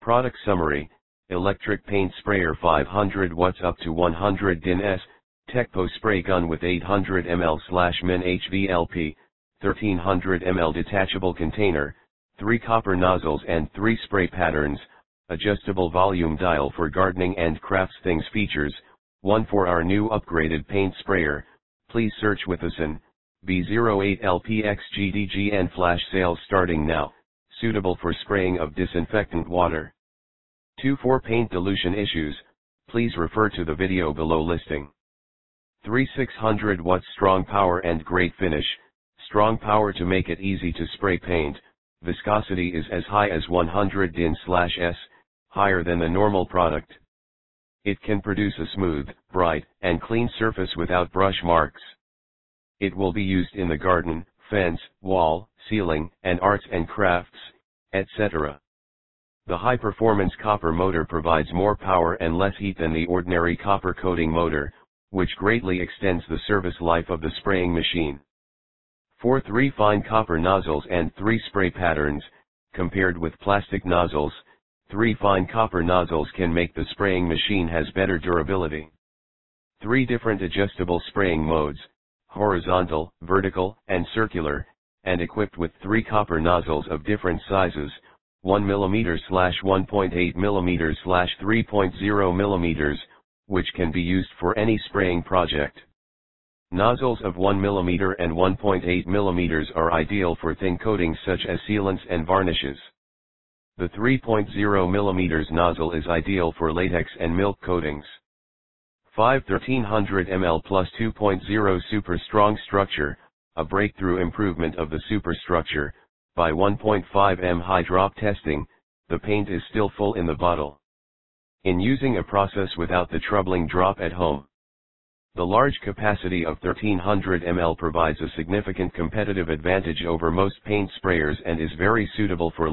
Product Summary: Electric Paint Sprayer 500 watts up to 100 DIN TECCPO Spray Gun with 800 ml/min HVLP, 1300 ml Detachable Container, 3 Copper Nozzles and 3 Spray Patterns, Adjustable Volume Dial for Gardening and Crafts Things Features, 1 for our new upgraded paint sprayer. Please search with us in B08LPXGDGN flash sales starting now, suitable for spraying of disinfectant water. 2 for paint dilution issues, please refer to the video below listing. 3 600 watts strong power and great finish, strong power to make it easy to spray paint, viscosity is as high as 100 DIN/S, higher than the normal product. It can produce a smooth, bright, and clean surface without brush marks. It will be used in the garden, fence, wall, ceiling, and arts and crafts, etc. The high-performance copper motor provides more power and less heat than the ordinary copper coating motor, which greatly extends the service life of the spraying machine. 3 fine copper nozzles and 3 spray patterns. Compared with plastic nozzles, 3 fine copper nozzles can make the spraying machine has better durability. 3 different adjustable spraying modes: horizontal, vertical, and circular, and equipped with 3 copper nozzles of different sizes, 1 mm/1.8 mm/3.0 mm, which can be used for any spraying project. Nozzles of 1 mm and 1.8 mm are ideal for thin coatings such as sealants and varnishes. The 3.0 mm nozzle is ideal for latex and milk coatings. 1300 ml plus 2.0 super strong structure, a breakthrough improvement of the superstructure. By 1.5 m high drop testing, the paint is still full in the bottle. In using a process without the troubling drop at home. The large capacity of 1300 ml provides a significant competitive advantage over most paint sprayers and is very suitable for